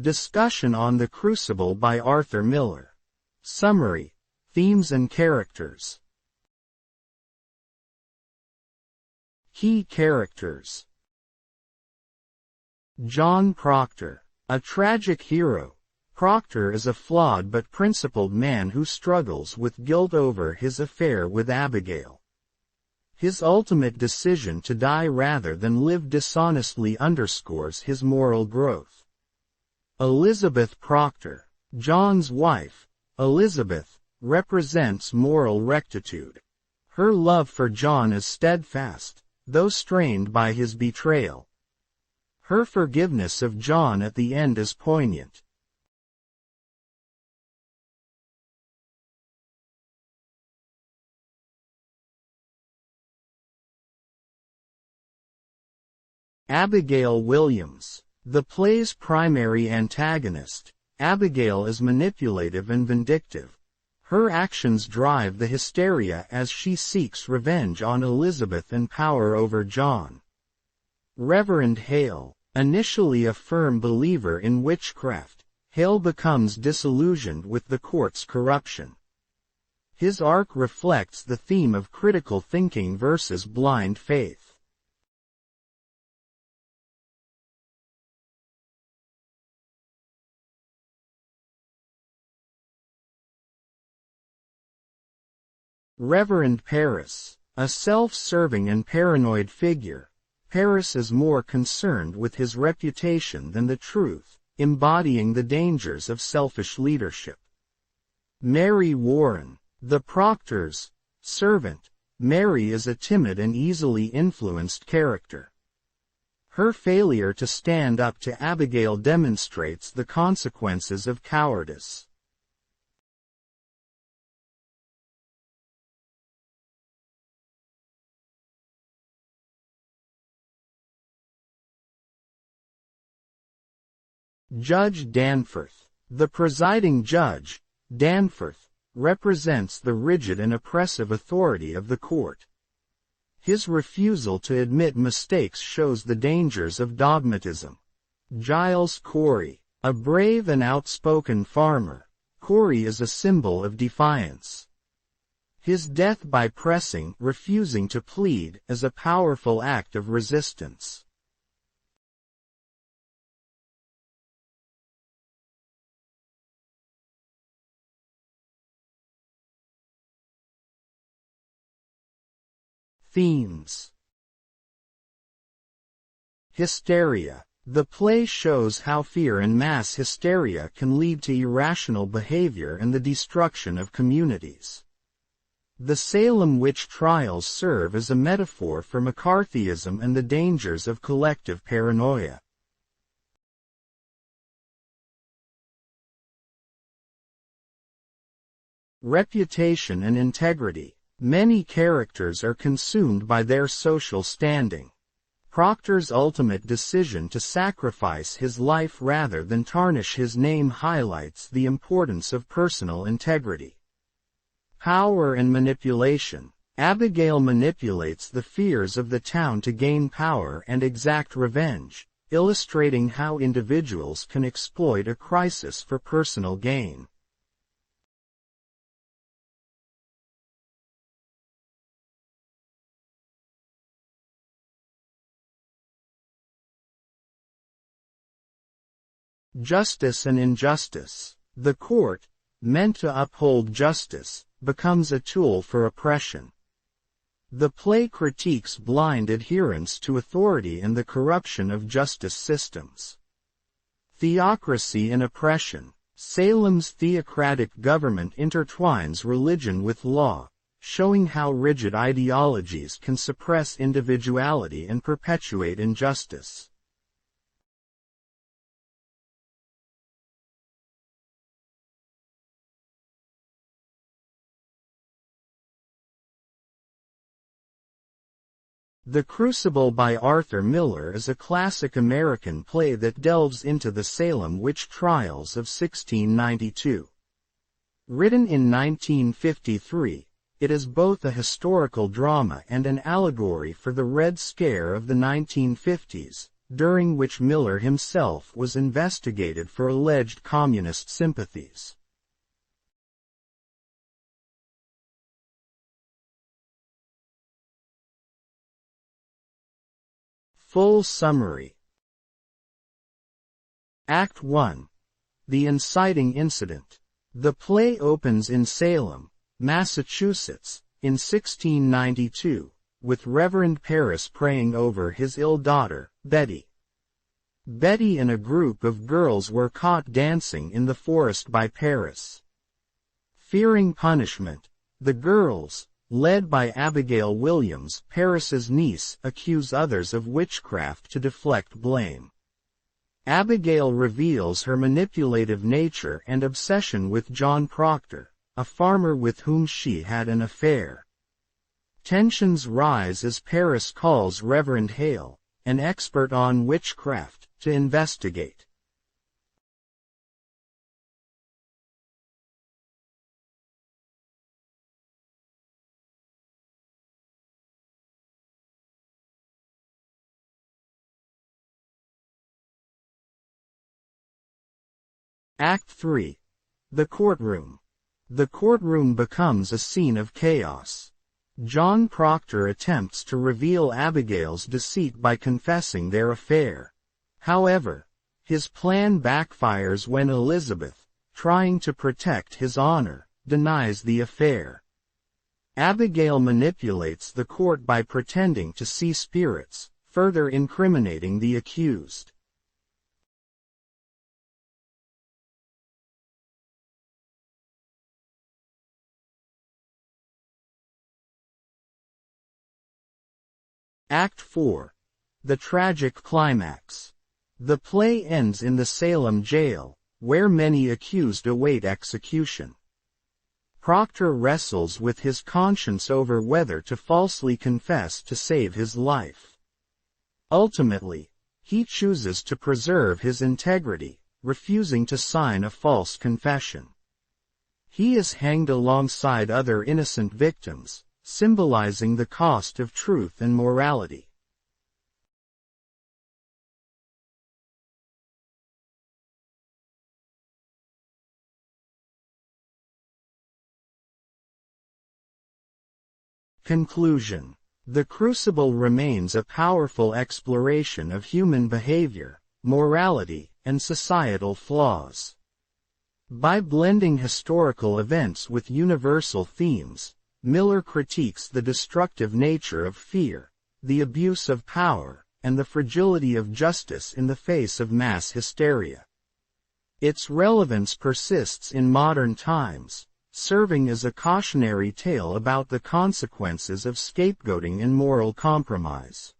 Discussion on The Crucible by Arthur Millar. Summary, Themes and Characters. Key Characters. John Proctor. A tragic hero, Proctor is a flawed but principled man who struggles with guilt over his affair with Abigail. His ultimate decision to die rather than live dishonestly underscores his moral growth. Elizabeth Proctor. John's wife, Elizabeth, represents moral rectitude. Her love for John is steadfast, though strained by his betrayal. Her forgiveness of John at the end is poignant. Abigail Williams. The play's primary antagonist, Abigail is manipulative and vindictive. Her actions drive the hysteria as she seeks revenge on Elizabeth and power over John. Reverend Hale. Initially a firm believer in witchcraft, Hale becomes disillusioned with the court's corruption. His arc reflects the theme of critical thinking versus blind faith. Reverend Paris. A self-serving and paranoid figure, Paris is more concerned with his reputation than the truth, embodying the dangers of selfish leadership. Mary Warren. The Proctor's servant, Mary is a timid and easily influenced character. Her failure to stand up to Abigail demonstrates the consequences of cowardice. Judge Danforth. The presiding judge, Danforth, represents the rigid and oppressive authority of the court. His refusal to admit mistakes shows the dangers of dogmatism. Giles Corey. A brave and outspoken farmer, Corey is a symbol of defiance. His death by refusing to plead, is a powerful act of resistance. Themes. Hysteria. The play shows how fear and mass hysteria can lead to irrational behavior and the destruction of communities. The Salem witch trials serve as a metaphor for McCarthyism and the dangers of collective paranoia. Reputation and integrity. Many characters are consumed by their social standing. Proctor's ultimate decision to sacrifice his life rather than tarnish his name highlights the importance of personal integrity. Power and manipulation. Abigail manipulates the fears of the town to gain power and exact revenge, illustrating how individuals can exploit a crisis for personal gain. Justice and injustice. The court, meant to uphold justice, becomes a tool for oppression. The play critiques blind adherence to authority and the corruption of justice systems. Theocracy and oppression. Salem's theocratic government intertwines religion with law, showing how rigid ideologies can suppress individuality and perpetuate injustice. The Crucible by Arthur Millar is a classic American play that delves into the Salem witch trials of 1692. Written in 1953, it is both a historical drama and an allegory for the Red Scare of the 1950s, during which Millar himself was investigated for alleged communist sympathies. Full summary. Act 1. The inciting incident. The play opens in Salem, Massachusetts, in 1692, with Reverend Paris praying over his ill daughter, Betty. Betty and a group of girls were caught dancing in the forest by Paris. Fearing punishment, the girls, led by Abigail Williams, Paris's niece, accuse others of witchcraft to deflect blame. Abigail reveals her manipulative nature and obsession with John Proctor, a farmer with whom she had an affair. Tensions rise as Paris calls Reverend Hale, an expert on witchcraft, to investigate. Act 3. The courtroom. The courtroom becomes a scene of chaos. John Proctor attempts to reveal Abigail's deceit by confessing their affair. However, his plan backfires when Elizabeth, trying to protect his honor, denies the affair. Abigail manipulates the court by pretending to see spirits, further incriminating the accused. Act 4. The tragic climax. The play ends in the Salem jail, where many accused await execution. Proctor wrestles with his conscience over whether to falsely confess to save his life. Ultimately, he chooses to preserve his integrity, refusing to sign a false confession. He is hanged alongside other innocent victims, symbolizing the cost of truth and morality. Conclusion. The Crucible remains a powerful exploration of human behavior, morality, and societal flaws. By blending historical events with universal themes, Millar critiques the destructive nature of fear, the abuse of power, and the fragility of justice in the face of mass hysteria. Its relevance persists in modern times, serving as a cautionary tale about the consequences of scapegoating and moral compromise.